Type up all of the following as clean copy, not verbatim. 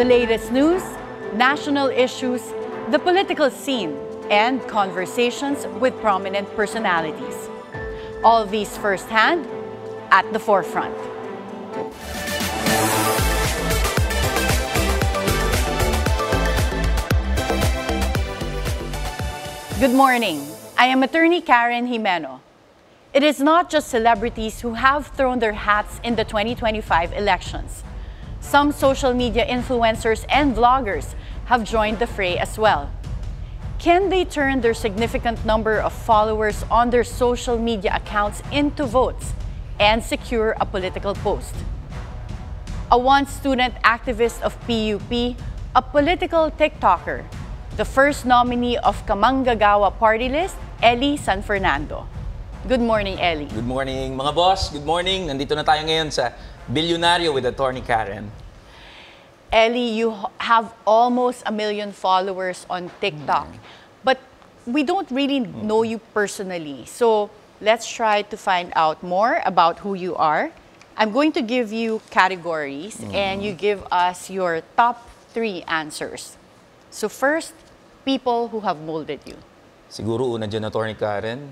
The latest news, national issues, the political scene, and conversations with prominent personalities. All these firsthand at the forefront. Good morning. I am attorney Karen Jimeno. It is not just celebrities who have thrown their hats in the 2025 elections. Some social media influencers and vloggers have joined the fray as well. Can they turn their significant number of followers on their social media accounts into votes and secure a political post? A once student activist of PUP, a political TikToker, the first nominee of Kamanggagawa party list, Ellie San Fernando. Good morning, Ellie. Good morning, mga boss. Good morning. Nandito na tayo ngayon sa Bilyonaryo with Attorney Karen. Ellie, you have almost 1 million followers on TikTok, but we don't really know you personally. So let's try to find out more about who you are. I'm going to give you categories and you give us your top 3 answers. So first, people who have molded you. Siguro una dyan, Attorney Karen,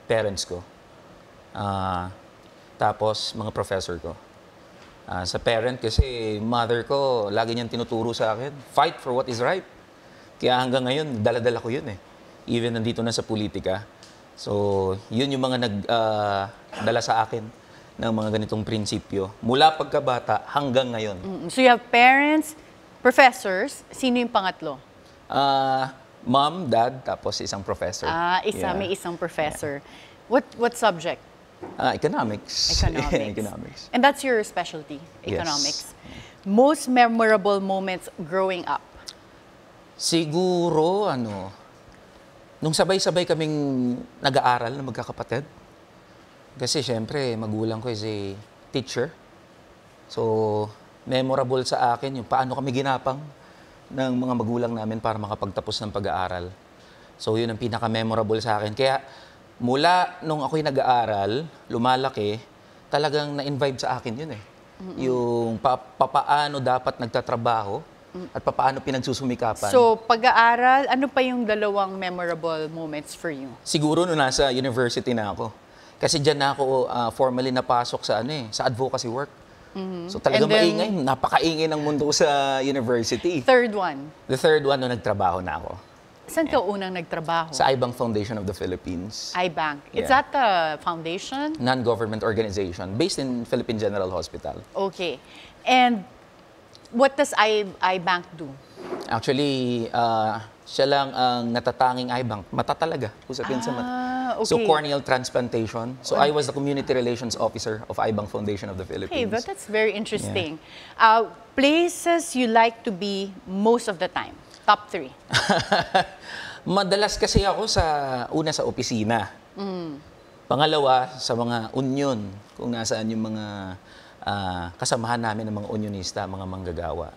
parents ko. Tapos mga professor ko. Sa parent kasi, mother ko, lagi niyang tinuturo sa akin, fight for what is right. Kaya hanggang ngayon, dala-dala ko yun eh. Even nandito na sa politika. So, yun yung mga nagdala sa akin ng mga ganitong prinsipyo. Mula pagkabata hanggang ngayon. So you have parents, professors. Sino yung pangatlo? Mom, dad, tapos isang professor. May isang professor. Yeah. What subject? Economics. Economics. And that's your specialty, economics. Yes. Most memorable moments growing up? Siguro, nung sabay-sabay kaming nag-aaral na magkakapatid. Kasi syempre, magulang ko is a teacher. So, memorable sa akin yung paano kami ginapang ng mga magulang namin para makapagtapos ng pag-aaral. So, yun ang pinaka-memorable sa akin. Kaya, mula nung ako'y nag-aaral, lumalaki, talagang na-invite sa akin yun eh. Yung papaano dapat nagtatrabaho at papaano pinagsusumikapan. So, pag-aaral, ano pa yung dalawang memorable moments for you? Siguro nung nasa university na ako. Kasi dyan na ako formally napasok sa sa advocacy work. So talagang maingay, napakaingay ng mundo sa university. Third one? The third one, nung nagtrabaho na ako. Saan ka unang nagtrabaho? Sa iBank Foundation of the Philippines. iBank. Is that a foundation? Non-government organization based in Philippine General Hospital. Okay. And what does iBank do? Actually, siya lang ang natatanging iBank. Mata talaga, usapin sa mata. Okay. So, corneal transplantation. So, I was the community relations officer of iBank Foundation of the Philippines. Okay, that's very interesting. Yeah. Places you like to be most of the time? Top 3. Madalas kasi ako una sa opisina. Pangalawa, sa mga union, kung nasaan yung mga kasamahan namin ng mga unionista, mga manggagawa.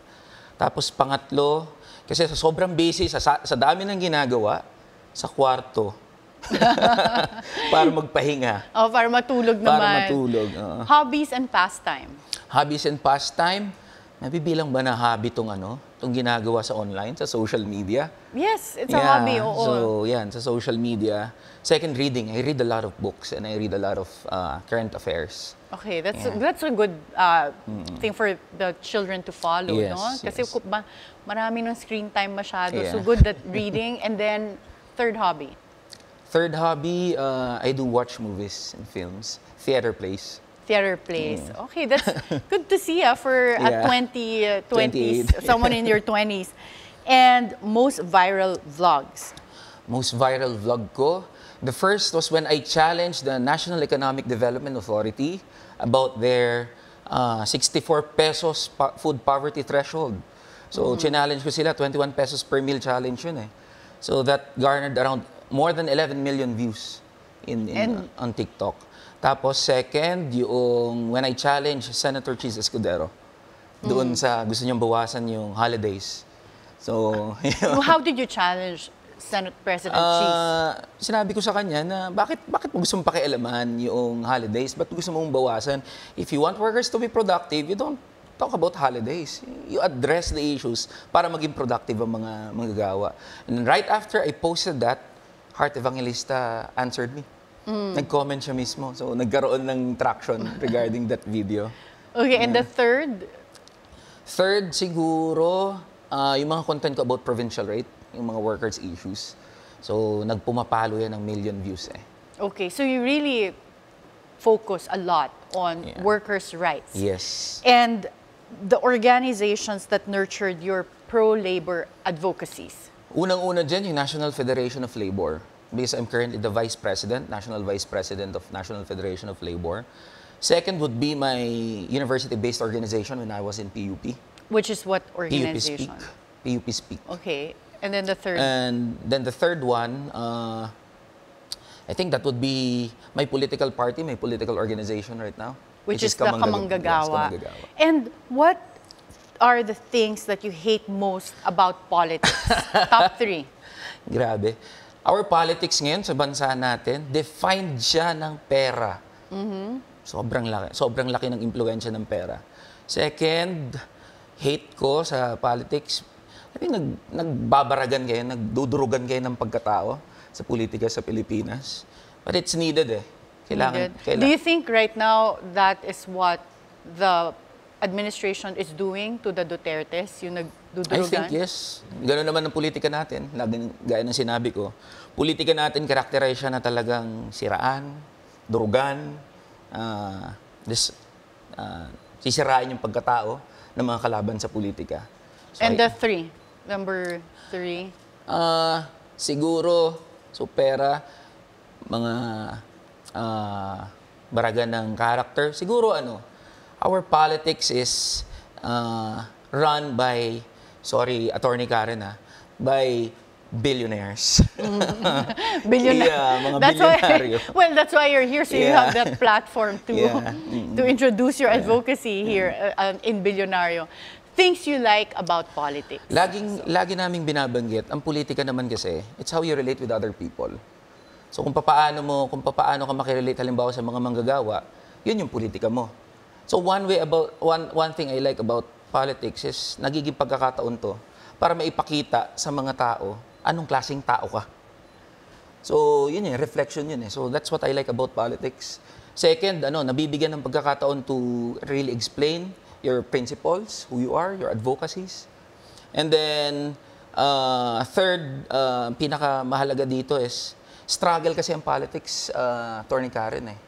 Tapos pangatlo, kasi sa sobrang busy, sa dami ng ginagawa, sa kwarto, para magpahinga. Para matulog naman. Para matulog. Hobbies and pastime. Hobbies and pastime, nabibilang ba na hobby tong ginagawa sa online, sa social media? Yes, it's a hobby. Oo. So, yan, sa social media. Second, reading. I read a lot of books and I read a lot of current affairs. Okay, that's a good thing for the children to follow, yes, no? Kasi marami ng screen time masyado. Yeah. So good at reading. And then, third hobby. Third hobby, I do watch movies and films, theater plays. Theater plays. Okay, that's good to see for a 20s, someone in your 20s. And most viral vlogs. Most viral vlog ko? The first was when I challenged the National Economic Development Authority about their 64 pesos food poverty threshold. So, challenge ko sila, 21 pesos per meal challenge yun eh. So, that garnered around more than 11 million views on TikTok. Tapos second, when I challenged Senator Cheese Escudero, doon sa gusto niyang bawasan yung holidays. So, how did you challenge Senate President Cheese? Sinabi ko sa kanya na bakit mo gusto mong pakialaman yung holidays? Ba't gusto mong bawasan? If you want workers to be productive, you don't talk about holidays. You address the issues para maging productive ang mga manggagawa. And right after I posted that, Heart Evangelista answered me. Nag-comment siya mismo. So, nagkaroon ng traction regarding that video. Okay, and the third? Third, siguro, yung mga content ko about provincial rate, yung mga workers' issues. So, nagpumapalo yan ng million views eh. Okay, so you really focus a lot on workers' rights. Yes. And the organizations that nurtured your pro-labor advocacies. Unang-una dyan, yung National Federation of Labor. Because I'm currently the Vice President, National Vice President of National Federation of Labor. Second would be my university-based organization when I was in PUP. Which is what PUP organization? Speak. PUP Speak. Okay, and then the third? And then the third one, I think that would be my political party, my political organization right now. Which is the Kamanggagawa. Yes, Kamanggagawa. And what are the things that you hate most about politics? Top 3. Grabe. Our politics ngayon sa bansa natin, defined siya ng pera. Sobrang laki. Sobrang laki ng impluwensya ng pera. Second, hate ko sa politics, nagbabaragan kayo, nagdudurugan kayo ng pagkatao sa politika sa Pilipinas. But it's needed eh. Kailangan. Do you think right now that is what the administration is doing to the Dutertes, yung nagdudurugan? I think yes. Ganoon naman ang politika natin. Gaya ng sinabi ko. Politika natin, karakterize siya na talagang siraan, durugan, sisirain yung pagkatao ng mga kalaban sa politika. So, and the 3? Number 3? Siguro, so pera, mga baragan ng character. Siguro our politics is run by, sorry, Attorney Karen by billionaires. Billionaire. Yeah, mga that's bilyonaryo. Well, that's why you're here, so you have that platform to to introduce your advocacy here in Billionario. Things you like about politics? Lagi naming binabanggit, ang politika naman kasi, it's how you relate with other people. So kung paano ka makirelate halimbawa sa mga manggagawa, yun yung politika mo. So one thing I like about politics is nagiging pagkakataon to para maipakita sa mga tao anong klaseng tao ka. So yun reflection yun eh. So that's what I like about politics. Second, nabibigyan ng pagkakataon to really explain your principles, who you are, your advocacies. And then third, pinakamahalaga dito is struggle kasi ang politics, Attorney Karen eh.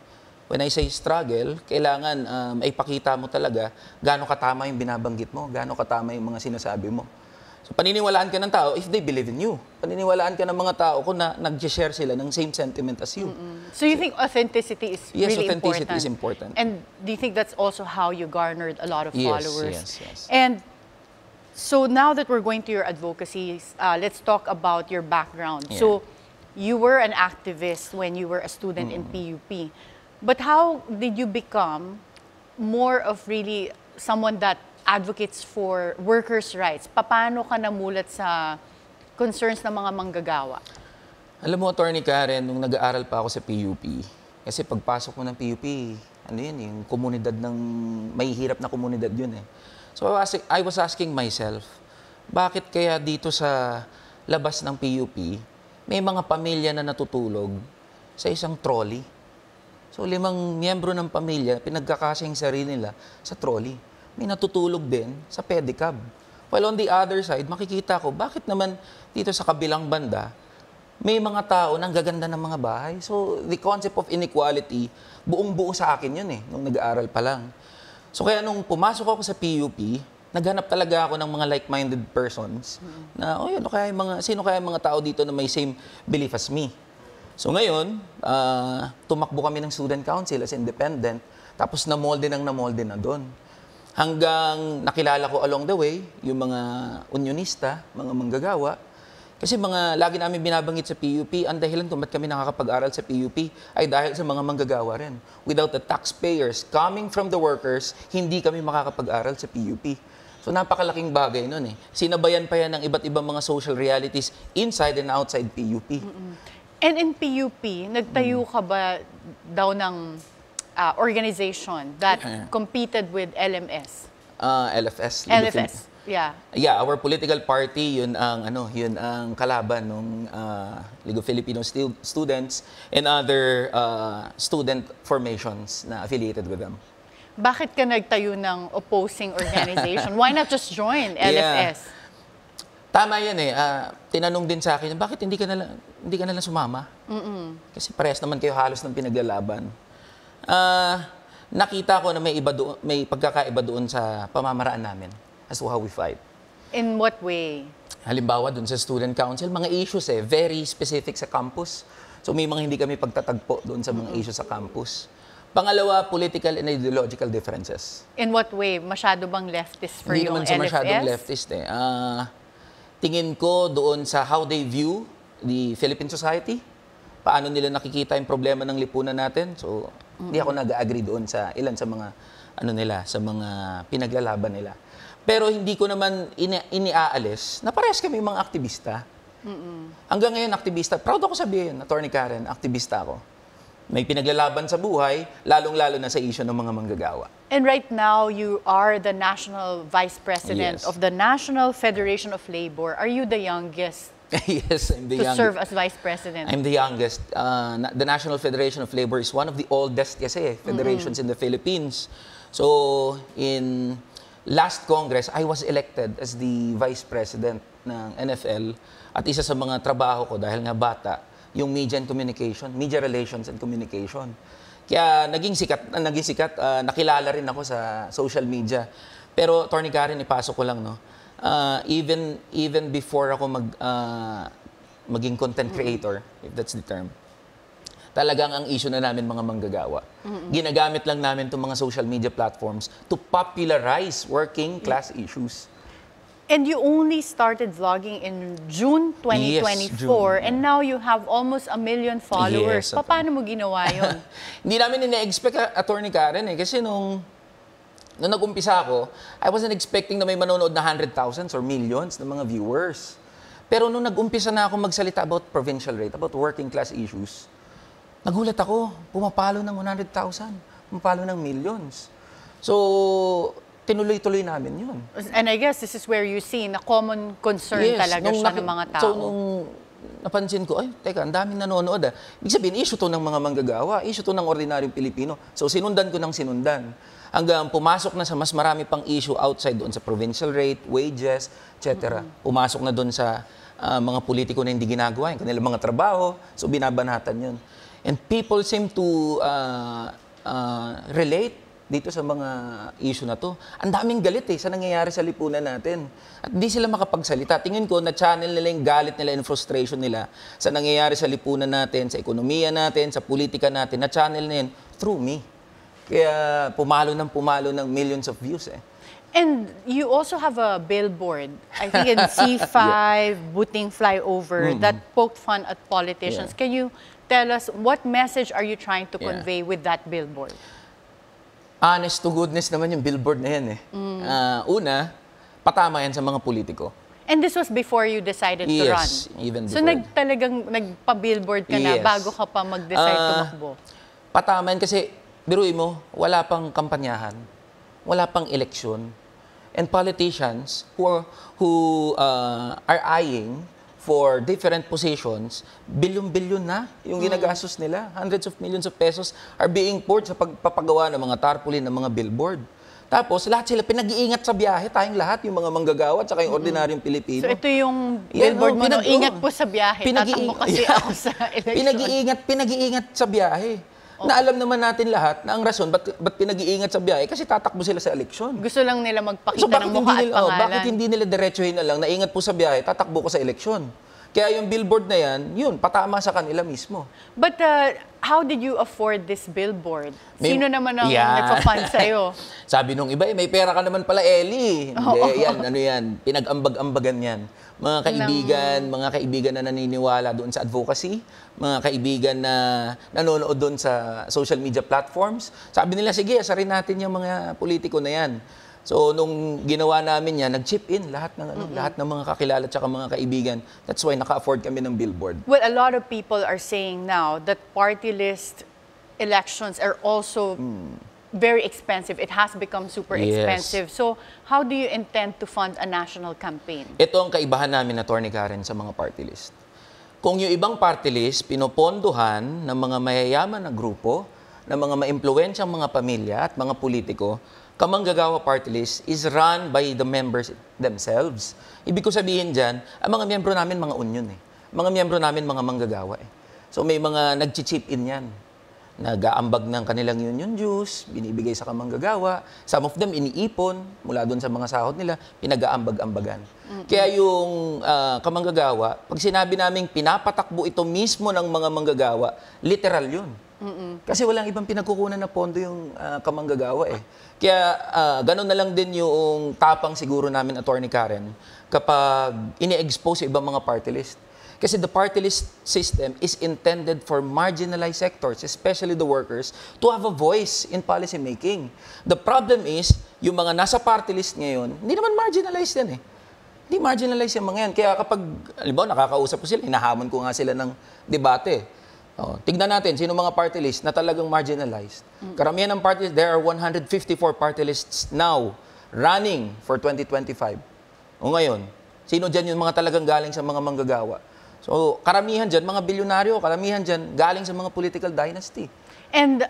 When I say struggle, kailangan ipakita mo talaga gaano katama yung binabanggit mo, gaano katama yung mga sinasabi mo. So paniniwalaan ka ng tao if they believe in you. Paniniwalaan ka ng mga tao kung nag-share sila ng same sentiment as you. So you think authenticity is yes, really important? Yes, authenticity is important. And do you think that's also how you garnered a lot of followers? Yes. And so now that we're going to your advocacies, let's talk about your background. Yeah. So you were an activist when you were a student in PUP. But how did you become more of really someone that advocates for workers' rights? Paano ka namulat sa concerns ng mga manggagawa? Alam mo, Attorney Karen, nung nag-aaral pa ako sa PUP, kasi pagpasok mo ng PUP, yung komunidad ng, mahihirap na komunidad yun eh. So I was asking myself, bakit kaya dito sa labas ng PUP, may mga pamilya na natutulog sa isang trolley? So 5 miyembro ng pamilya, pinagkakasing sarili nila sa trolley. May natutulog din sa pedicab. While on the other side, makikita ko, bakit naman dito sa kabilang banda, may mga tao nang gaganda ng mga bahay. So, the concept of inequality, buong-buo sa akin yun nung nag-aaral pa lang. So, kaya nung pumasok ako sa PUP, naghanap talaga ako ng mga like-minded persons na, sino kaya yung mga tao dito na may same belief as me. So, ngayon, tumakbo kami ng student council as independent, tapos namolde na doon. Hanggang nakilala ko along the way, yung mga unionista, mga manggagawa. Kasi lagi namin binabanggit sa PUP, ang dahilan kung ba't kami nakakapag-aral sa PUP ay dahil sa mga manggagawa rin. Without the taxpayers coming from the workers, hindi kami makakapag-aral sa PUP. So napakalaking bagay nun eh. Sinabayan pa yan ng iba't ibang mga social realities inside and outside PUP. And in PUP, nagtayo ka ba daw ng organization that competed with LMS? LFS. LFS, yeah. Yeah, our political party, yun ang kalaban ng League of Filipino Students and other student formations na affiliated with them. Bakit ka nagtayo ng opposing organization? Why not just join LFS? Yeah. Tama yan eh. Tinanong din sa akin, bakit hindi ka na lang sumama? Kasi parehas naman kayo halos ng pinaglalaban. Nakita ko na may pagkakaiba doon sa pamamaraan namin as to how we fight. In what way? Halimbawa, doon sa student council, mga issues very specific sa campus. So may mga hindi kami pagtatagpo doon sa mga issues sa campus. Pangalawa, political and ideological differences. In what way? Masyado bang leftist for Hindi yung naman sa LFS? masyadong leftist eh. Tingin ko doon sa how they view the Philippine society, paano nila nakikita yung problema ng lipunan natin. So, hindi ako nag-agree doon sa ilan sa mga sa mga pinaglalaban nila. Pero hindi ko naman iniaalis na parehas kami mga aktivista. Hanggang ngayon, aktivista. Proud ako sabihin, Attorney Karen, aktivista ako. May pinaglalaban sa buhay, lalong-lalo na sa issue ng mga manggagawa. And right now, you are the National Vice President Yes. of the National Federation of Labor. Are you the youngest Yes, I'm the to youngest. serve as Vice President? I'm the youngest. The National Federation of Labor is one of the oldest federations in the Philippines. So, in last Congress, I was elected as the Vice President ng NFL. At isa sa mga trabaho ko, dahil nga bata, yung media and communication, media relations and communication. Kaya naging sikat, nakilala rin ako sa social media. Pero, Attorney Karen, ipasok ko lang, no? Even before ako maging content creator, if that's the term, talagang ang issue na namin mga manggagawa. Ginagamit lang namin itong mga social media platforms to popularize working class issues. And you only started vlogging in June 2024, Yes, June, and now you have almost 1 million followers. Yes, Paano mo ginawa yun? Hindi namin ina-expect, Attorney Karen, kasi nung nag-umpisa ako, I wasn't expecting na may manonood na 100,000s or millions ng mga viewers. Pero nung nag-umpisa na ako magsalita about provincial rate, about working class issues, nagulat ako, pumapalo ng 100,000, pumapalo ng millions. So, tinuloy-tuloy namin yun. And I guess this is where you see na common concern talaga siya ng mga tao. So, nung napansin ko, ay, teka, ang daming nanonood. Ibig sabihin, issue to ng mga manggagawa, issue to ng ordinaryong Pilipino. So, sinundan ko ng sinundan. Hanggang pumasok na sa mas marami pang issue outside doon sa provincial rate, wages, etc. Pumasok na doon sa mga politiko na hindi ginagawa, yung kanilang mga trabaho. So, binabanatan yun. And people seem to relate dito sa mga issue na to. Ang daming galit sa nangyayari sa lipunan natin. At di sila makapagsalita. Tingin ko, na-channel nila yung galit nila and frustration nila sa nangyayari sa lipunan natin, sa ekonomiya natin, sa politika natin. Na-channel na yun through me. Kaya pumalo ng millions of views And you also have a billboard, I think in C5, Buting Flyover, that poked fun at politicians. Yeah. Can you tell us what message are you trying to Yeah. convey with that billboard? Honest to goodness naman yung billboard na yan Una, patama yan sa mga politiko. And this was before you decided to run? Yes, even So before. talagang nagpa-billboard ka na Yes. bago ka pa mag-decide tumakbo? Patama yan kasi, biruin mo, wala pang kampanyahan, wala pang eleksyon, and politicians who are eyeing for different positions, bilyon-bilyon na yung ginagastos nila. Hundreds of millions of pesos are being poured sa pagpapagawa ng mga tarpaulin, ng mga billboard. Tapos, lahat sila pinag-iingat sa biyahe, tayong lahat, yung mga manggagawa at saka yung ordinaryong Pilipino. So ito yung billboard mo, ingat po sa biyahe, tatakbo kasi ako sa election. Pinag-iingat sa biyahe. Na alam naman natin lahat na ang rason, ba't pinag-iingat sa biyahe? Kasi tatakbo sila sa eleksyon. Gusto lang nila magpakita ng mukha at pangalan. Bakit hindi nila diretsuhin na lang na ingat po sa biyahe, tatakbo ko sa eleksyon? Kaya yung billboard na yan, yun, patama sa kanila mismo. But how did you afford this billboard? Sino naman ang nagpa-fund sa'yo? Sabi nung iba, may pera ka naman pala, Ellie. Hindi, yan, pinag-ambag-ambagan yan. Mga kaibigan na naniniwala doon sa advocacy, mga kaibigan na nanonood doon sa social media platforms. Sabi nila, sige, asarin natin yung mga politiko na yan. So, nung ginawa namin yan, nag-chip in lahat ng mga kakilala at mga kaibigan. That's why naka-afford kami ng billboard. Well, a lot of people are saying now that party list elections are also very expensive. It has become super Yes. expensive. So, how do you intend to fund a national campaign? Ito ang kaibahan namin, Atty. Karen, sa mga party list. Kung yung ibang party list, pinopondohan ng mga mayayaman na grupo, ng mga maimpluwensyang mga pamilya at mga politiko, Kamanggagawa party list is run by the members themselves. Ibig ko sabihin dyan, ang mga miyembro namin mga union eh. Mga miyembro namin mga manggagawa eh. So may mga nag-chip in yan. Nag-aambag ng kanilang union dues, binibigay sa kamanggagawa. Some of them iniipon mula doon sa mga sahod nila, pinag-aambag-ambagan. Kaya yung kamanggagawa, pag sinabi naming pinapatakbo ito mismo ng mga manggagawa, literal yun. Kasi walang ibang pinagkukunan na pondo yung kamanggagawa eh. Kaya ganun na lang din yung tapang siguro namin, Atty. Karen, kapag ini-expose sa ibang mga party list. Kasi the party list system is intended for marginalized sectors, especially the workers, to have a voice in policy making. The problem is, yung mga nasa party list ngayon, hindi naman marginalized yan eh. Hindi marginalized yung mga yan. Kaya kapag, alimbawa, nakakausap ko sila, hinahamon ko nga sila ng debate. Tignan natin, sino mga party list na talagang marginalized. Karamihan ng party list, there are 154 party lists now running for 2025. O ngayon, sino dyan yung mga talagang galing sa mga manggagawa? So, karamihan dyan, mga bilyonaryo, karamihan dyan, galing sa mga political dynasty. And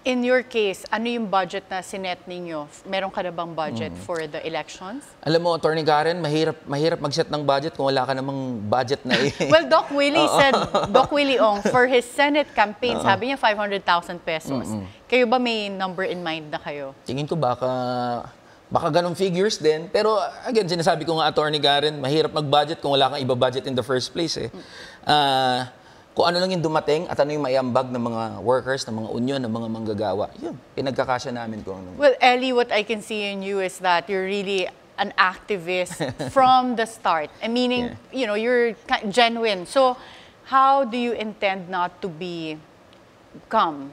in your case, ano yung budget na sinet ninyo? Meron ka na bang budget for the elections? Alam mo, Atty. Karen, mahirap mag-set ng budget kung wala ka namang budget na Well, Doc Willie said, Doc Willie Ong, for his Senate campaign, sabi niya 500,000 pesos. Kayo ba may number in mind na kayo? Tingin ko baka ganong figures din. Pero again, sinasabi ko nga, Atty. Karen, mahirap mag-budget kung wala kang iba-budget in the first place eh. Kung ano lang yung dumating at ano yung maiambag ng mga workers, ng mga union, ng mga manggagawa, yun, pinagkakasya namin kung ano. Well, Ellie, what I can see in you is that you're really an activist from the start. Meaning, you know, you're genuine. So, how do you intend not to become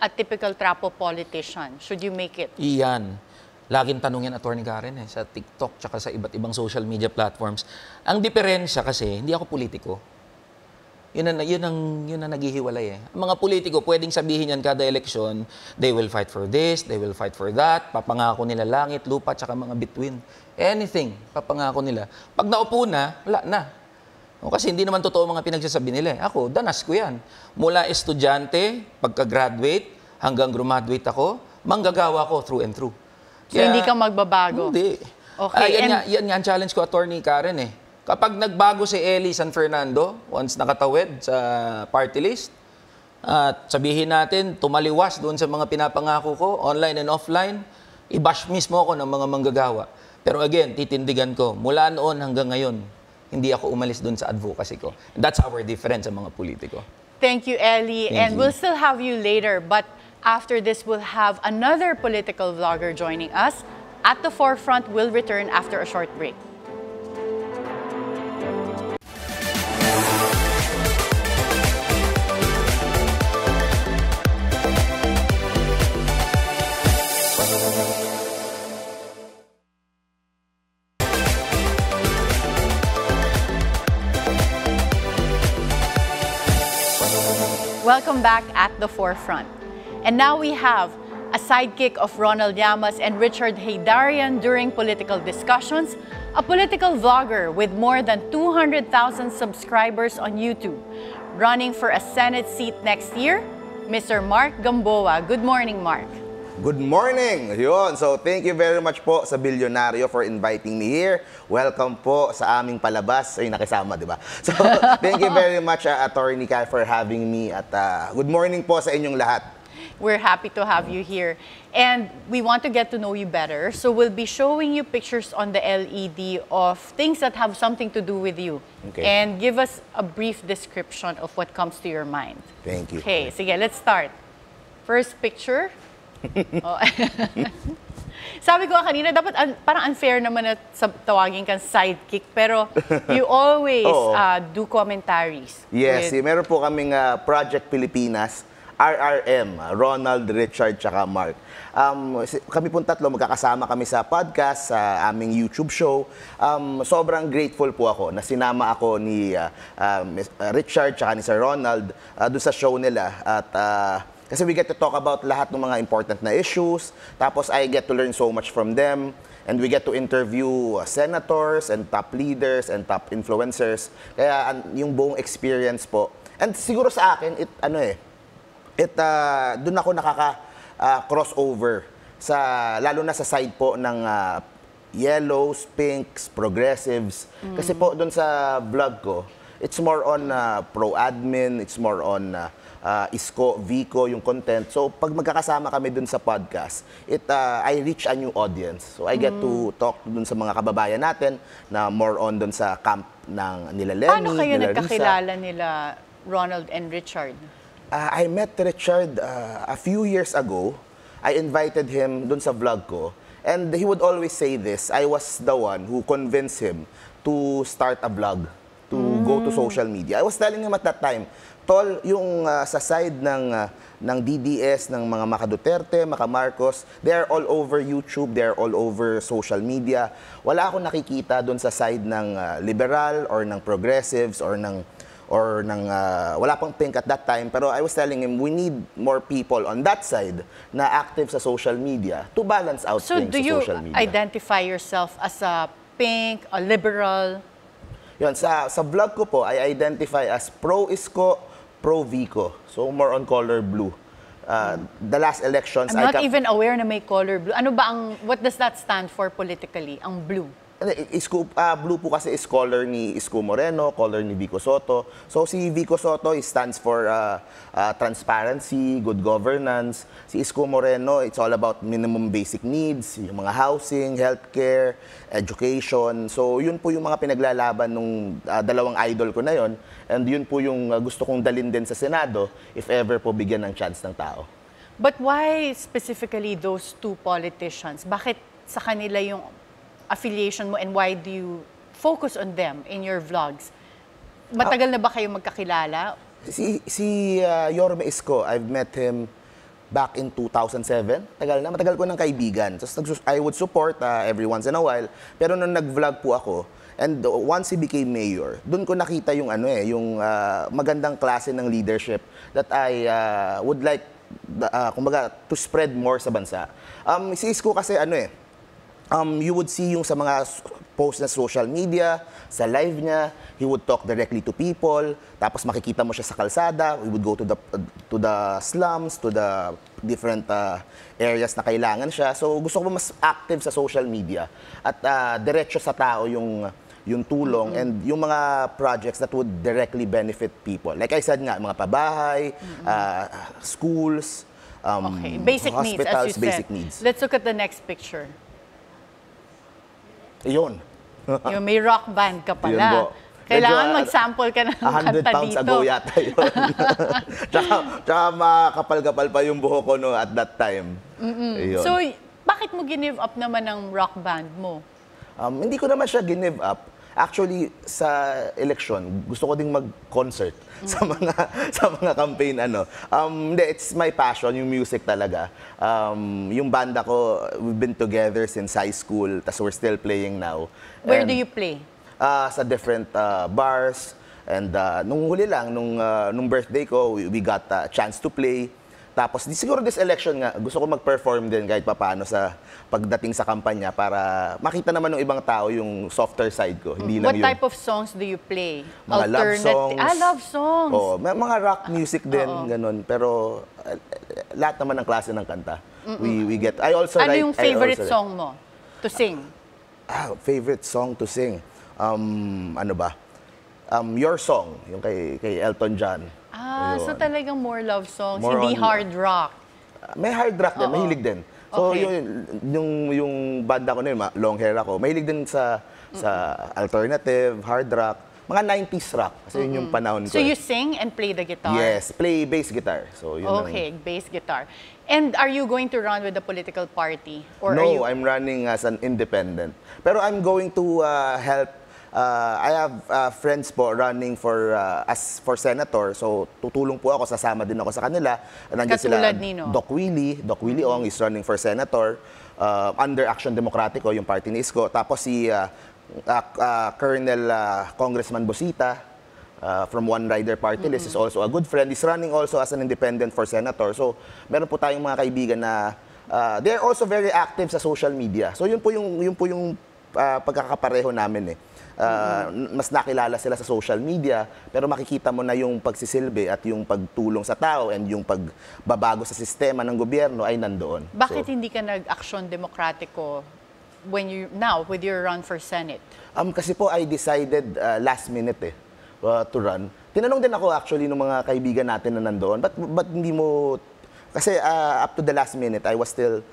a typical trapo politician? Should you make it? Iyan. Laging tanong yan, Atty. Karen, sa TikTok tsaka sa iba't ibang social media platforms. Ang diferensya kasi, hindi ako politiko. Yun ang naghihiwalay eh. Ang mga politiko, pwedeng sabihin yan kada eleksyon, they will fight for this, they will fight for that, papangako nila langit, lupa, tsaka mga between. Anything, papangako nila. Pag naupo na, wala na. Kasi hindi naman totoo mga pinagsasabi nila. Ako, danas ko yan. Mula estudyante, pagka-graduate, hanggang graduate ako, manggagawa ko through and through. So, hindi ka magbabago? Hindi. Okay. Yan nga ang challenge ko, Atty. Karen eh. Kapag nagbago si Ellie San Fernando, once nakatawid sa party list, at sabihin natin, tumaliwas doon sa mga pinapangako ko, online and offline, i-bash mismo ako ng mga manggagawa. Pero again, titindigan ko, mula noon hanggang ngayon, hindi ako umalis doon sa advocacy ko. And that's our difference sa mga politiko. Thank you, Ellie. Thank you. We'll still have you later, but after this, we'll have another political vlogger joining us. At the Forefront will return after a short break. Welcome back at the Forefront. And now we have a sidekick of Ronald Llamas and Richard Haydarian during political discussions, a political vlogger with more than 200,000 subscribers on YouTube, running for a Senate seat next year, Mr. Mark Gamboa. Good morning, Mark. Good morning! Yun. So, thank you very much po sa Bilyonaryo for inviting me here. Welcome po sa aming palabas. Ay, nakisama, di ba? So, thank you very much, Atty. Karen, for having me. At good morning po sa inyong lahat. We're happy to have you here. And we want to get to know you better. So we'll be showing you pictures on the LED of things that have something to do with you. Okay. And give us a brief description of what comes to your mind. Thank you. Okay, sige, let's start. First picture. Oh. Sabi ko kanina, dapat parang unfair naman na tawagin kang sidekick, pero you always do commentaries. Yes, meron po kaming Project Pilipinas, RRM, Ronald, Richard, tsaka Mark. Kami pong tatlo, magkakasama kami sa podcast, sa aming YouTube show. Sobrang grateful po ako na sinama ako ni Richard tsaka ni Sir Ronald doon sa show nila. At Kasi we get to talk about lahat ng mga important na issues. Tapos I get to learn so much from them. And we get to interview senators and top leaders and top influencers. Kaya yung buong experience po. And siguro sa akin, doon ako crossover lalo na sa side po ng yellows, pinks, progressives. Kasi po doon sa vlog ko, it's more on pro-admin, it's more on Isko, Vico, yung content. So, pag magkakasama kami dun sa podcast, I reach a new audience. So, I get to talk dun sa mga kababayan natin na more on dun sa camp ng nila Lenny, Paano kayo nila nagkakilala Risa. nila Ronald and Richard? I met Richard a few years ago. I invited him dun sa vlog ko. And he would always say this, I was the one who convinced him to start a vlog, to go to social media. I was telling him at that time, Tol, yung sa side ng DDS, ng mga Maka Duterte, Maka Marcos, they are all over YouTube, they are all over social media. Wala akong nakikita doon sa side ng liberal or ng progressives or ng wala pang pink at that time. Pero I was telling him, we need more people on that side na active sa social media to balance out So things do sa you social media. identify yourself as a pink, a liberal? Yun, sa vlog ko po, I identify as pro-Isko, pro-Vico. So, more on color blue. The last elections, I'm not even aware na may color blue. Ano ba what does that stand for politically, ang blue? Blue po kasi is color ni Isko Moreno, color ni Vico Soto. So si Vico Soto stands for transparency, good governance. Si Isko Moreno, it's all about minimum basic needs, yung mga housing, healthcare, education. So yun po yung mga pinaglalaban nung dalawang idol ko na yon. And yun po yung gusto kong dalin din sa Senado if ever po bigyan ng chance ng tao. But why specifically those two politicians? Bakit sa kanila yung affiliation mo and why do you focus on them in your vlogs? Matagal na ba kayo magkakilala? Si Yorme Isko, I've met him back in 2007. Matagal ko ng kaibigan. So, I would support every once in a while. Pero nung nag-vlog po ako, and once he became mayor, doon ko nakita yung yung magandang klase ng leadership that I would like kumbaga to spread more sa bansa. Si Isko kasi you would see yung sa mga posts na social media, sa live niya, he would talk directly to people, tapos makikita mo siya sa kalsada, we would go to the slums, to the different areas na kailangan siya. So gusto ko mas active sa social media at diretso sa tao yung tulong and yung mga projects that would directly benefit people. Like I said nga, mga pabahay, schools, Okay, basic needs, as hospitals, you said. basic needs. Let's look at the next picture. Yun. Yung may rock band ka Yun pala. po. Kailangan Medyo, mag-sample ka ng 100 kanta pounds dito. ago yata yun. tsaka makapal-kapal pa yung buhok ko no, at that time. Ayun. So, bakit mo give up naman ng rock band mo? Hindi ko naman siya give up. Actually, sa election, gusto ko ding mag-concert sa mga campaign Hindi, it's my passion, yung music talaga. Yung banda ko, we've been together since high school, tas we're still playing now. Where And, do you play? sa different bars. And nung huli lang, nung birthday ko, we got a chance to play. Tapos, siguro this election nga, gusto ko mag-perform din kahit papaano sa pagdating sa kampanya para makita naman ng ibang tao yung softer side ko. Hindi lang What yung type of songs do you play? mga love songs. Love songs. Oh, may mga rock music din, ganun. Pero lahat naman ng klase ng kanta. We get, I also Ano write, yung favorite song mo to sing? Favorite song to sing? Ano ba? Your Song, yung kay Elton John. So Ayun. talagang more love songs, More hindi on- hard rock. May hard rock din, mahilig din. So Okay. yung banda ko na yun, long hair ako, mahilig din sa alternative, hard rock, mga 90s rock. Kasi yun yung panahon ko. So you sing and play the guitar? Yes, play bass guitar. So yun Okay, bass guitar. And are you going to run with the political party? Or no, are you... I'm running as an independent. Pero I'm going to help. I have friends po running for senator. So tutulong po ako, sasama din ako sa kanila. Nandiyan Katulad nino? Doc Willie Ong is running for senator under Action Democratico, yung party ni Isko. Tapos si Colonel Congressman Bosita. from One Rider Party List, is also a good friend. He's running also as an independent for senator. So, meron po tayong mga kaibigan na they're also very active sa social media. So, yun po yung pagkakapareho namin eh. Mas nakilala sila sa social media, pero makikita mo na yung pagsisilbi at yung pagtulong sa tao and yung pagbabago sa sistema ng gobyerno ay nandoon. Bakit hindi ka nag-aksyon demokratiko now with your run for Senate? Kasi po I decided last minute to run. Tinanong din ako actually ng mga kaibigan natin na nandoon, but hindi mo... Kasi up to the last minute, I was still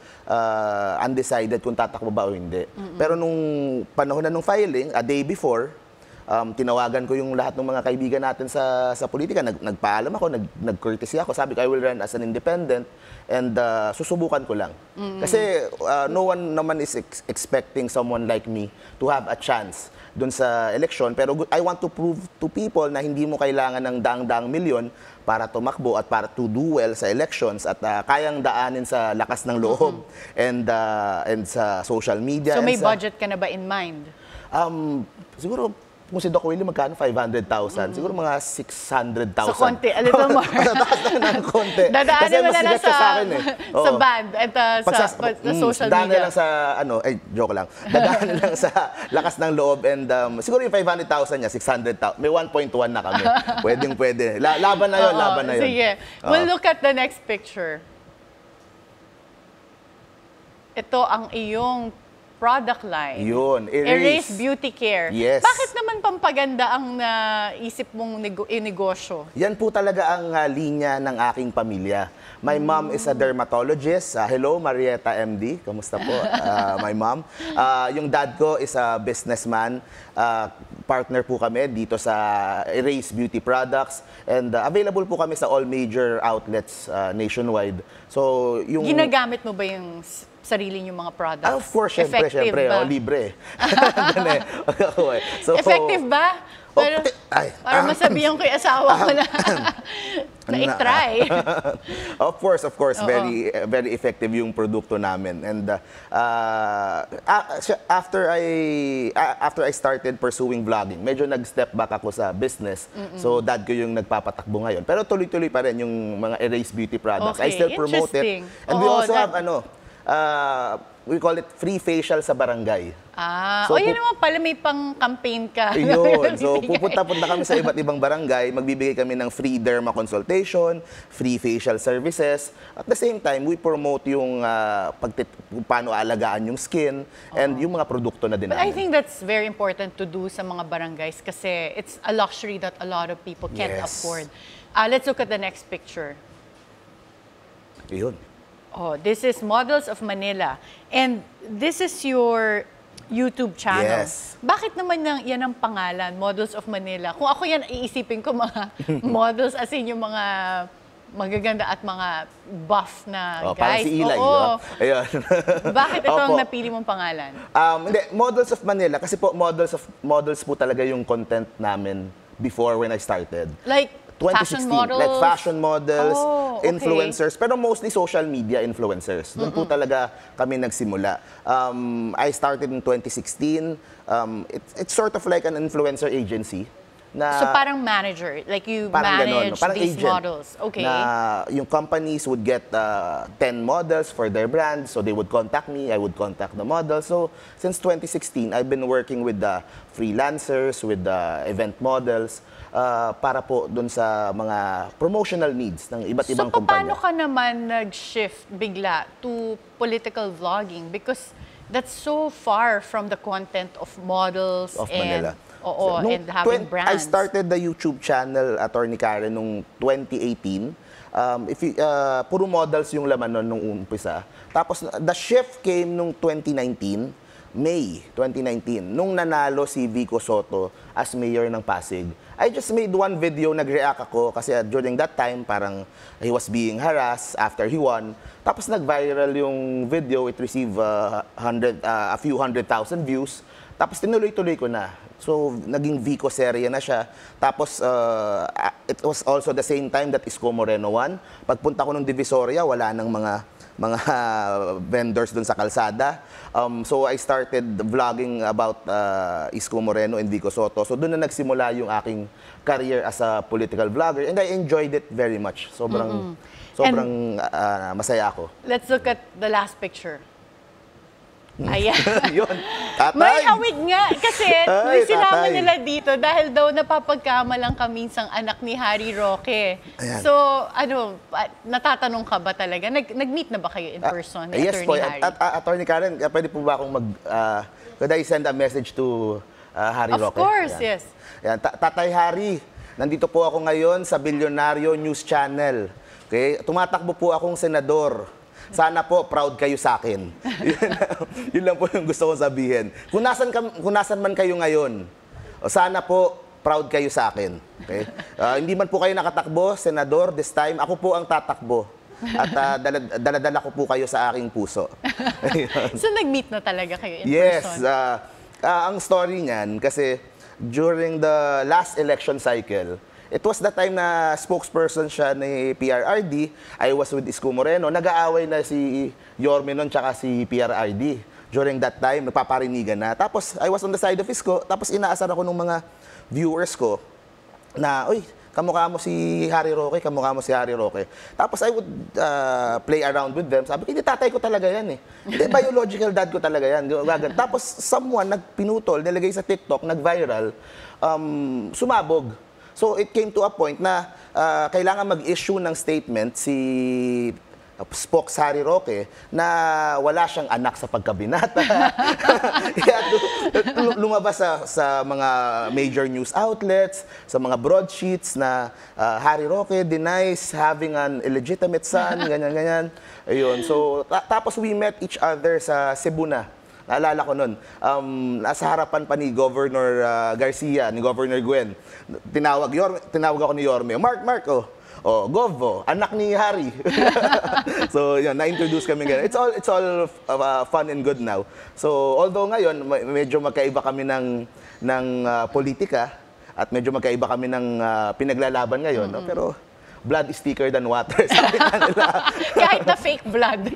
undecided kung tatakbo ba o hindi. Pero nung panahon na nung filing, a day before, tinawagan ko yung lahat ng mga kaibigan natin sa politika. Nagpaalam ako, nag-courtesy ako. Sabi ko, I will run as an independent and susubukan ko lang. Kasi no one naman is expecting someone like me to have a chance dun sa eleksyon. Pero I want to prove to people na hindi mo kailangan ng daang-daang milyon para tumakbo at para to do well sa elections at kayang daanin sa lakas ng loob and sa social media. So may budget ka na ba in mind? Siguro kung si Doc Willie, magkano? 500,000. Siguro mga 600,000. So konti, a little more. Taas na ng konti. Dadaanin mo na lang sa akin sa band at sa social media. media. Lang sa, joke lang. Dadaanin lang sa lakas ng loob and siguro yung 500,000 niya, 600,000. May 1.1 na kami. Pwede. Laban na yun, laban na yun. Sige. We'll look at the next picture. Ito ang iyong product line. Yun, Erase Beauty Care. Yes. Bakit naman pampaganda ang naisip mong negosyo? Yan po talaga ang linya ng aking pamilya. My mom is a dermatologist. Hello, Marietta MD. Kamusta po, my mom? Yung dad ko is a businessman. Partner po kami dito sa Erase Beauty Products. And available po kami sa all major outlets nationwide. So, yung... Ginagamit mo ba yung sarili yung mga products? Of course, syempre. Libre. So, effective ba? Pero, para masabihan ko yung asawa ko na i-try. Of course. Very effective yung produkto namin. And after I started pursuing vlogging, medyo nag-step back ako sa business. So, dad ko yung nagpapatakbo ngayon. Pero tuloy-tuloy pa rin yung mga Erase Beauty products. Okay, I still promote it. And we also have, we call it free facial sa barangay. So, yun naman pala, may pang-campaign ka. Yun. So, pupunta-punta kami sa iba't ibang barangay, magbibigay kami ng free derma consultation, free facial services. At the same time, we promote yung paano alagaan yung skin and yung mga produkto na din But namin. I think that's very important to do sa mga barangays kasi it's a luxury that a lot of people can't afford. Let's look at the next picture. Yun. This is Models of Manila. And this is your YouTube channel. Yes. Bakit naman yan ang pangalan, Models of Manila? Kung ako yan, iisipin ko mga models as in yung mga magaganda at mga buff na guys. Parang si Eli, Ayun. Bakit ito ang napili mong pangalan? Hindi, Models of Manila. Kasi po, models po talaga yung content namin before when I started. Like, 2016, fashion models? like fashion models, Okay. influencers, pero mostly social media influencers. Doon po talaga kami nagsimula. I started in 2016. It's sort of like an influencer agency. So parang manager, like you manage parang these agent, models. Okay. Na yung companies would get 10 models for their brand, so they would contact me, I would contact the models. So since 2016, I've been working with the freelancers, with the event models, para po dun sa mga promotional needs ng iba't ibang So kumpanya. paano ka naman nag-shift bigla to political vlogging? Because that's so far from the content of models Of and Manila. and having brands. I started the YouTube channel, Attorney Karen, nung 2018. Puro models yung laman nun nung umpisa. Tapos the shift came nung 2019, May 2019, nung nanalo si Vico Soto as mayor ng Pasig. I just made one video, nag-react ako kasi during that time parang he was being harassed after he won. Tapos nag-viral yung video, it received a few 100,000 views. Tapos tinuloy-tuloy ko na. So, naging Vico serye na siya. Tapos, it was also the same time that Isko Moreno won. Pagpunta ko ng Divisoria, wala nang mga mga vendors doon sa kalsada. So I started vlogging about Isko Moreno and Vico Soto. So doon na nagsimula yung aking career as a political vlogger and I enjoyed it very much. Sobrang masaya ako. Let's look at the last picture. Ayan. Yun. Tatay! May hawig nga kasi Ay, sinama tatay. nila dito dahil daw napapagkamalang kami isang anak ni Harry Roque. Ayan. So, natatanong ka ba talaga? Nag-meet na ba kayo in person ni Yes Attorney po. Harry? Attorney Karen, pwede po ba akong could I send a message to Harry Of Roque? course, Ayan. yes. Ayan, Tatay Harry, nandito po ako ngayon sa Bilyonaryo News Channel. Okay? Tumatakbo po akong senador. Sana po proud kayo sa akin. Yun lang po yung gusto kong sabihin. Kung nasan man kayo ngayon, sana po proud kayo sa akin. Okay? Hindi man po kayo nakatakbo, senador, this time, ako po ang tatakbo. At dala-dala ko po kayo sa aking puso. So, nag-meet na talaga kayo in Yes. person? Ang story niyan, kasi during the last election cycle, it was the time na spokesperson siya ni PRRD. I was with Isko Moreno. Nag-aaway na si Yorme nun tsaka si PRRD. During that time, nagpaparinigan na. Tapos, I was on the side of Isko. Tapos, inaasar ako ng mga viewers ko na, uy, kamukha mo si Harry Roque, kamukha mo si Harry Roque. Tapos, I would play around with them. Sabi ko, hindi, tatay ko talaga yan eh. Hindi, biological dad ko talaga yan. Tapos, someone nagpinutol, nilagay sa TikTok, nag-viral, sumabog. So it came to a point na kailangan mag-issue ng statement si Spokes Harry Roque na wala siyang anak sa pagkabinata. Kaya lumabas sa mga major news outlets, sa mga broadsheets na Harry Roque denies having an illegitimate son, ganyan-ganyan. Ayun. So tapos we met each other sa Cebu na. Naalala ko nun, nasa harapan pa ni Governor Garcia, ni Governor Gwen. Tinawag ako ni Yorme, Mark, Govo, anak ni Harry. So, yun, na-introduce kami ganyan. It's all fun and good now. So, although ngayon, medyo magkaiba kami ng politika at medyo magkaiba kami ng pinaglalaban ngayon, no? Pero blood is thicker than water. Sabi nga nila. Kahit na fake blood.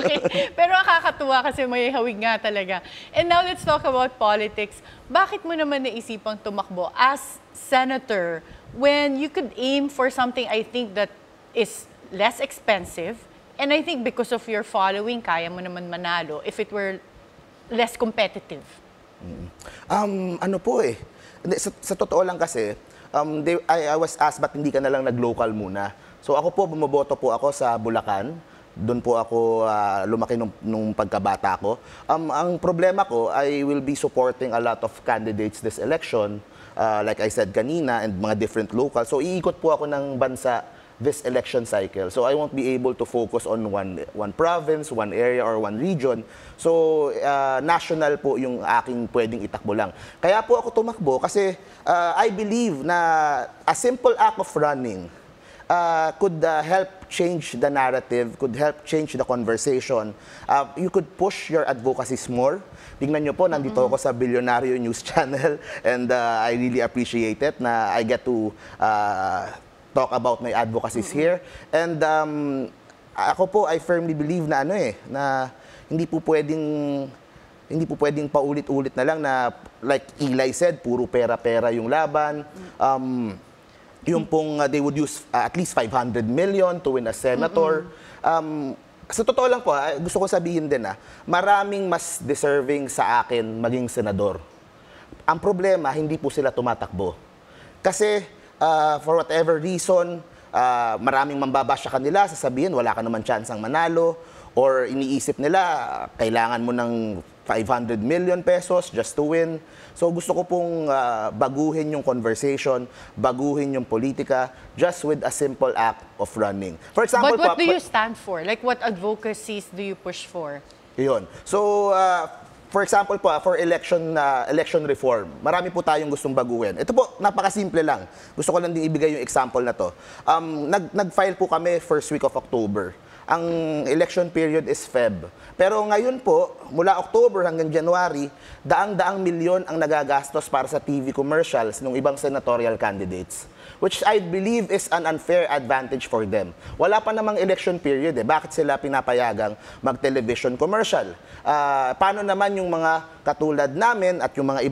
Okay. Pero nakakatuwa kasi may hawig nga talaga. And now let's talk about politics. Bakit mo naman naisipang tumakbo as senator when you could aim for something I think that is less expensive and I think because of your following, kaya mo naman manalo if it were less competitive? Ano po eh. Sa totoo lang kasi, I was asked, ba't hindi ka na lang nag-local muna? So ako po, bumoboto po ako sa Bulacan. Doon po ako lumaki nung pagkabata ko. Ang problema ko, I will be supporting a lot of candidates this election. Like I said kanina, and mga different local. So iikot po ako ng bansa this election cycle. So I won't be able to focus on one province, one area, or one region. So national po yung aking pwedeng itakbo lang. Kaya po ako tumakbo kasi I believe na a simple act of running could help change the narrative, could help change the conversation. You could push your advocacies more. Tingnan nyo po, nandito ako sa Bilyonaryo News Channel and I really appreciate it na I get to talk about my advocacies here. And ako po, I firmly believe na na hindi po pwedeng paulit-ulit na lang na like Eli said, puro pera-pera yung laban. Yung pong they would use at least 500 million to win a senator. Sa totoo lang po, gusto ko sabihin din maraming mas deserving sa akin maging senador. Ang problema, hindi po sila tumatakbo. Kasi for whatever reason, maraming mambabash sa kanila, sasabihin wala ka naman tsansang manalo, or iniisip nila kailangan mo ng 500 million pesos just to win. So gusto ko pong baguhin yung conversation, baguhin yung politika, just with a simple act of running. For example, But what do you stand for? Like what advocacies do you push for? Yun. So, for example po, for election reform, marami po tayong gustong baguhin. Ito po, napakasimple lang. Gusto ko lang din ibigay yung example na to. Nag-file po kami first week of October. Ang election period is Feb. Pero ngayon po, mula October hanggang January, daang-daang milyon ang nagagastos para sa TV commercials ng ibang senatorial candidates. which I believe is an unfair advantage for them. Wala pa namang election period eh. Bakit sila pinapayagang mag-television commercial? Paano naman yung mga katulad namin at yung mga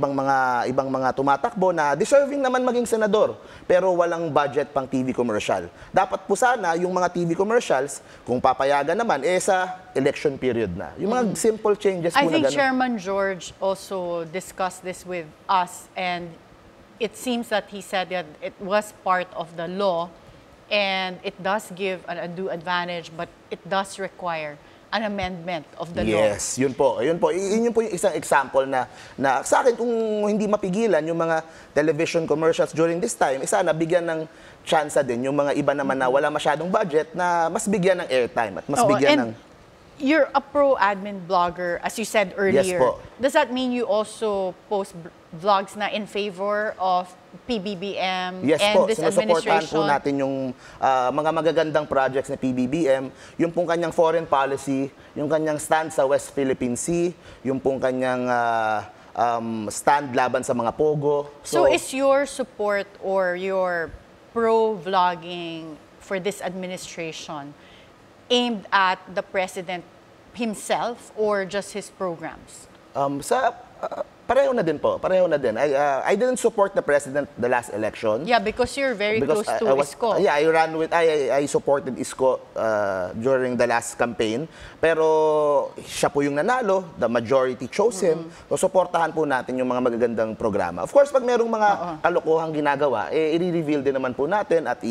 ibang mga tumatakbo na deserving naman maging senador pero walang budget pang TV commercial. Dapat po sana yung mga TV commercials kung papayagan naman sa election period na. Yung mga simple changes po I na think ganun. Chairman George also discussed this with us, and it seems that he said that it was part of the law and it does give an undue advantage, but it does require an amendment of the law. Yes, yun po. Yun po yung isang example na sa akin kung hindi mapigilan yung mga television commercials during this time, sana bigyan ng tsansa din yung mga iba naman na wala masyadong budget na mas bigyan ng airtime at mas bigyan ng... You're a pro-admin blogger, as you said earlier. Yes po. Does that mean you also post vlogs na in favor of PBBM Yes and po, this sinusuportahan administration? po natin yung mga magagandang projects ng PBBM, yung pong kanyang foreign policy, yung kanyang stand sa West Philippine Sea, yung pong kanyang stand laban sa mga pogo. So is your support or your pro-vlogging for this administration aimed at the president himself or just his programs? Pareho na din po. Pareho na din. I didn't support the president the last election. Yeah, because you're very close to Isko. Yeah, I supported Isko during the last campaign. Pero siya po yung nanalo, the majority chose him. So suportahan po natin yung mga magagandang programa. Of course, pag merong mga kalokohang ginagawa, i-reveal din naman po natin at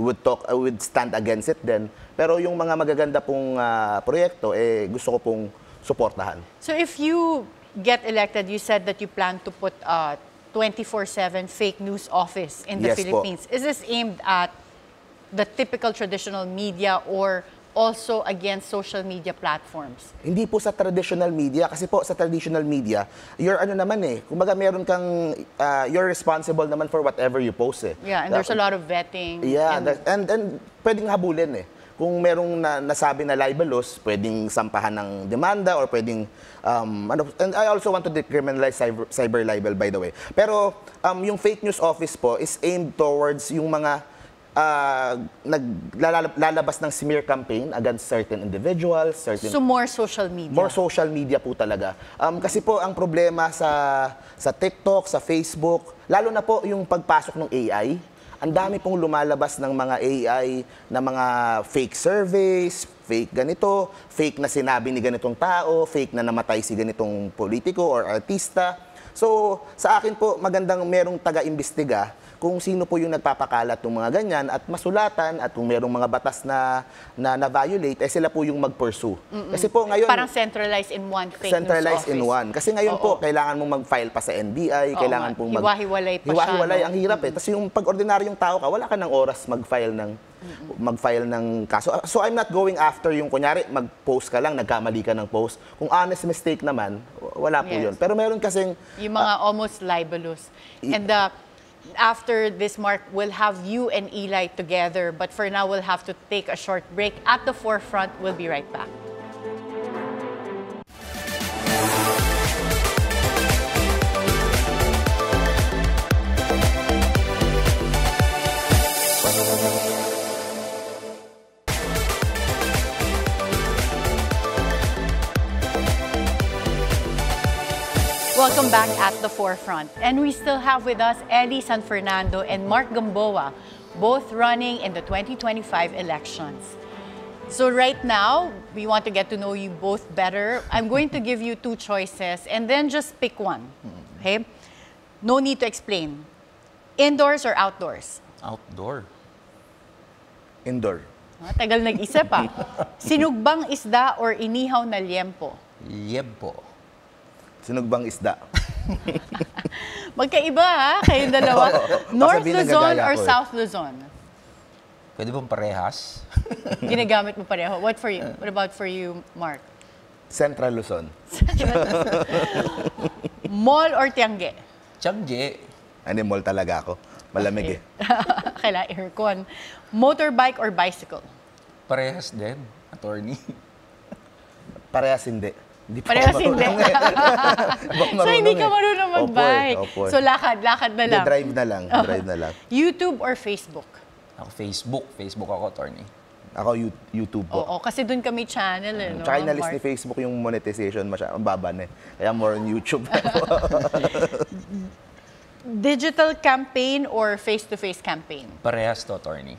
would stand against it din. Pero yung mga magaganda pong proyekto, gusto ko pong suportahan. So if you get elected, you said that you plan to put a 24/7 fake news office in the Yes, Philippines. Is this aimed at the typical traditional media or also against social media platforms? Hindi po sa traditional media kasi po sa traditional media, you're kumbaga meron kang you're responsible naman for whatever you post eh. Yeah, and there's a lot of vetting. Yeah, and and pwedeng habulin eh. Kung merong nasabi na libelous, pwedeng sampahan ng demanda or pwedeng and I also want to decriminalize cyber libel, by the way. Pero yung fake news office po is aimed towards yung mga naglalabas ng smear campaign against certain individuals, so more social media. More social media po talaga. Kasi po ang problema sa TikTok, sa Facebook, lalo na po yung pagpasok ng AI, ang dami pong lumalabas ng mga AI na mga fake surveys, fake ganito, fake na sinabi ni ganitong tao, fake na namatay si ganitong politiko or artista. So, sa akin po, magandang merong taga-imbestiga kung sino po yung nagpapakalat ng mga ganyan at masulatan at kung merong mga batas na violate, sila po yung mag-pursue. Kasi po ngayon... Parang centralized in one fake news office. Centralized in one. Kasi ngayon po, kailangan mong mag-file pa sa NBI, kailangan pong hiwa-hiwalay pa siya. Hiwa-hiwalay, ang hirap eh. Tapos yung pag ordinaryong tao ka, wala ka ng oras mag-file ng kaso. So I'm not going after yung kunyari, mag-post ka lang, nagkamali ka ng post. Kung honest mistake naman, wala po yun. Pero meron kasing... Yung mga almost libelous. And after this, Mark, we'll have you and Eli together. But for now, we'll have to take a short break. At the Forefront, we'll be right back. Welcome back at the Forefront. And we still have with us Ellie San Fernando and Mark Gamboa, both running in the 2025 elections. So right now, we want to get to know you both better. I'm going to give you two choices and then just pick one. Okay? No need to explain. Indoors or outdoors? Outdoor. Indoor. Tagal nag-isip ah. Sinugbang isda or inihaw na liempo? Liempo. Sinugbang isda. Magkaiba ha, kayong dalawa. North Sabihin na Luzon gagaya or ko eh. South Luzon? Pwede bang parehas? Ginagamit mo pareho. What for you? What about for you, Mark? Central Luzon. Mall or Tiangge? Tiangge. Animal talaga ako. Malamig eh. Kailangan aircon. Motorbike or bicycle? Parehas din, attorney. Parehas hindi. Hindi pa Parehas ako hindi. marunong eh. Hindi pa ako So, hindi ka eh. marunong mag-bike. Opo eh. So, lakad na Hindi, lang. drive na lang. Drive na lang. YouTube or Facebook? Ako, Facebook ako, attorney. Ako, YouTube po. Oo, kasi doon kami channel eh. No? Tsaka inalis Mark? ni Facebook yung monetization, ang baba na eh. Kaya more on YouTube. Digital campaign or face-to-face campaign? Parehas to, attorney.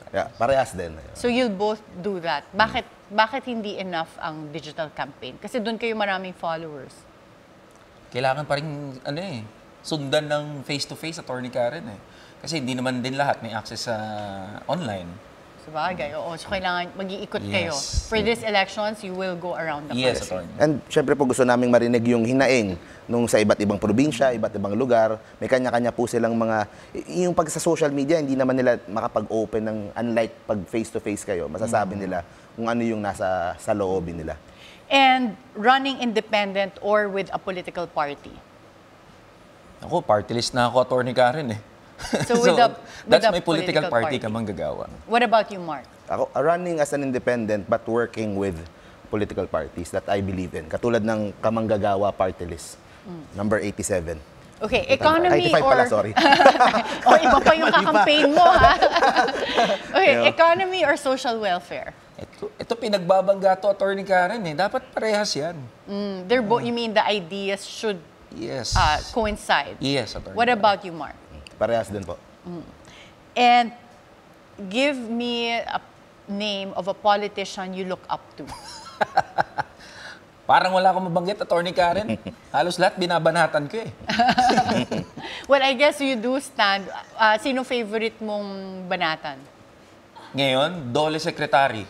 Yeah, parehas din. So you'll both do that. Bakit hindi enough ang digital campaign? Kasi doon kayo maraming followers. Kailangan pa rin, sundan ng face-to-face, attorney Karen eh. Kasi hindi naman din lahat may access sa online. Sabagay, oo. So kailangan mag-iikot kayo. Yes. For these elections, you will go around the Yes, country. attorney. And syempre po gusto naming marinig yung hinaing nung sa iba't ibang probinsya, iba't ibang lugar. May kanya-kanya po silang yung pag sa social media, hindi naman nila makapag-open ng unlike pag face-to-face kayo. Masasabi nila kung ano yung nasa sa loobin nila. And running independent or with a political party? Ako, party list na ako, attorney Karen eh. So, with that's a my political party party. ka manggagawa. What about you, Mark? Ako, running as an independent but working with political parties that I believe in. Katulad ng Kamanggagawa Party List, number 87. Okay, economy 85 or... pala, sorry. O, iba pa yung kakampaign mo, ha? Okay, economy or social welfare? Ito pinagbabangga to, attorney Karen eh. Dapat parehas yan. You mean the ideas should Yes. coincide? Yes, attorney. What about you, Mark? Parehas din po. And give me a name of a politician you look up to. Parang wala akong mabanggit, attorney Karen. Halos lahat binabanatan ko eh. Well, I guess you do stand. Sino favorite mong banatan? Ngayon, Dole Secretary.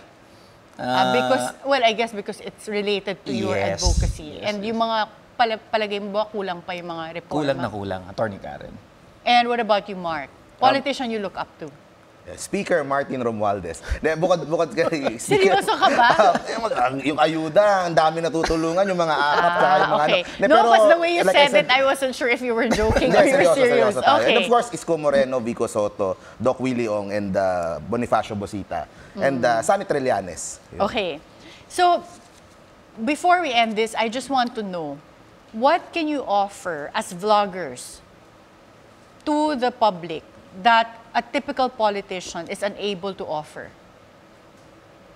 I guess because it's related to your Yes. advocacy. Yes, And yung mga palagay mo ba, kulang pa yung mga reforma? Kulang na kulang, attorney Karen. And what about you, Mark? Politician you look up to? Speaker Martin Romualdez. Bukod kay Seryoso ka ba? yung ayuda, ang dami natutulungan, yung mga akap, tsaka yung mga Okay. ano. No, because the way you like said I it, I wasn't sure if you were joking Hindi, or you were serious. seryoso tayo. Okay. And of course, Isko Moreno, Vico Soto, Doc Willie Ong, and Bonifacio Bosita. And Sunny Trillanes. Yun. Okay. So, before we end this, I just want to know, what can you offer as vloggers to the public that a typical politician is unable to offer?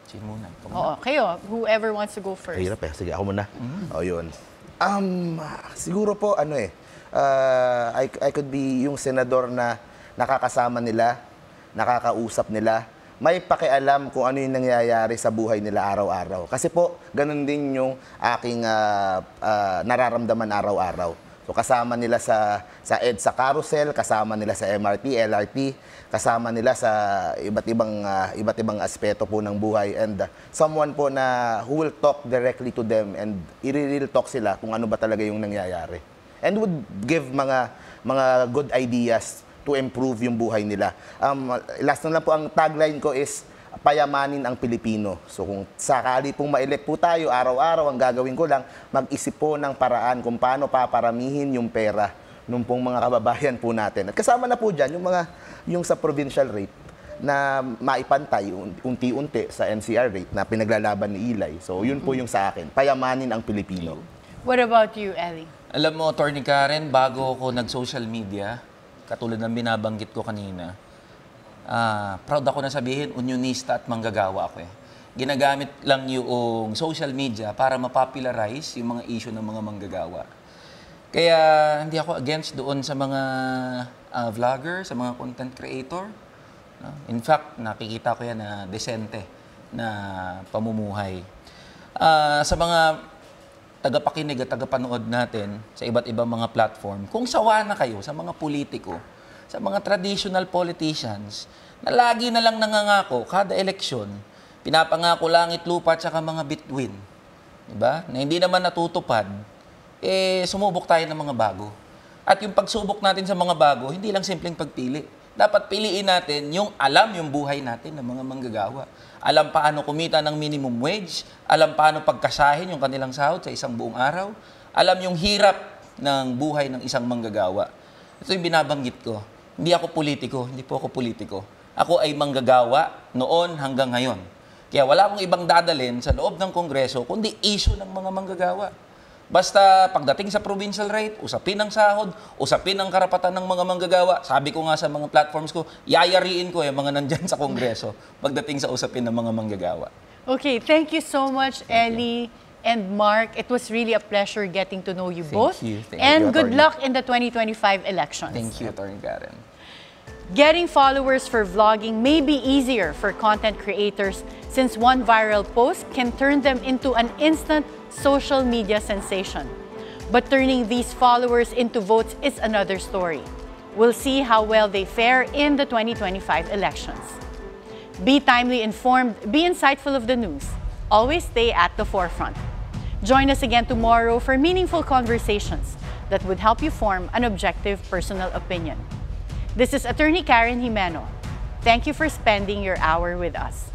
Sino muna? Ikaw muna. Oo, kayo, whoever wants to go first. Hirap eh. Sige, ako muna. O, yun. Siguro po, I could be yung senador na nakakasama nila, nakakausap nila, may pakialam kung ano yung nangyayari sa buhay nila araw-araw. Kasi po, ganun din yung aking nararamdaman araw-araw. So kasama nila sa EDSA Carousel, kasama nila sa MRT, LRT, kasama nila sa iba't ibang aspeto po ng buhay, and someone po na who will talk directly to them and i-real talk sila kung ano ba talaga yung nangyayari. And would give mga good ideas to improve yung buhay nila. Last na lang po, ang tagline ko is payamanin ang Pilipino. So kung sakali pong ma-elect po tayo, araw-araw ang gagawin ko lang, mag-isip po ng paraan kung paano paparamihin yung pera nung pong mga kababayan po natin. At kasama na po dyan yung sa provincial rate na maipantay unti-unti sa NCR rate na pinaglalaban ni Ilay. So yun po yung sa akin, payamanin ang Pilipino. What about you, Ellie? Alam mo, attorney Karen, bago ako nag-social media, katulad ng binabanggit ko kanina, proud ako na sabihin, unionista at manggagawa ako eh. Ginagamit lang yung social media para mapopularize yung mga issue ng mga manggagawa. Kaya hindi ako against doon sa mga vlogger, sa mga content creator. No? In fact, nakikita ko yan na desente na pamumuhay. Sa mga tagapakinig at tagapanood natin sa iba't ibang mga platform, kung sawa na kayo sa mga politiko, sa mga traditional politicians na lagi na lang nangangako kada eleksyon, pinapangako langit lupa at saka mga bituin, diba? Na hindi naman natutupad, sumubok tayo ng mga bago. At yung pagsubok natin sa mga bago, hindi lang simpleng pagpili. Dapat piliin natin yung alam yung buhay natin ng mga manggagawa. Alam paano kumita ng minimum wage, alam paano pagkasahin yung kanilang sahod sa isang buong araw, alam yung hirap ng buhay ng isang manggagawa. Ito yung binabanggit ko. Hindi ako politiko, hindi po ako politiko. Ako ay manggagawa noon hanggang ngayon. Kaya wala akong ibang dadalhin sa loob ng Kongreso kundi issue ng mga manggagawa. Basta pagdating sa provincial rate, usapin ang sahod, usapin ang karapatan ng mga manggagawa. Sabi ko nga sa mga platforms ko, yayariin ko yung mga nandyan sa Kongreso pagdating sa usapin ng mga manggagawa. Okay, thank you so much, Ellie and Mark. It was really a pleasure getting to know you both. Thank And you, good Attorney. luck in the 2025 elections. Thank you, Attorney Karen. Getting followers for vlogging may be easier for content creators since one viral post can turn them into an instant social media sensation. But turning these followers into votes is another story. We'll see how well they fare in the 2025 elections. Be timely informed, be insightful of the news. Always stay at the forefront. Join us again tomorrow for meaningful conversations that would help you form an objective personal opinion. This is Attorney Karen Jimeno. Thank you for spending your hour with us.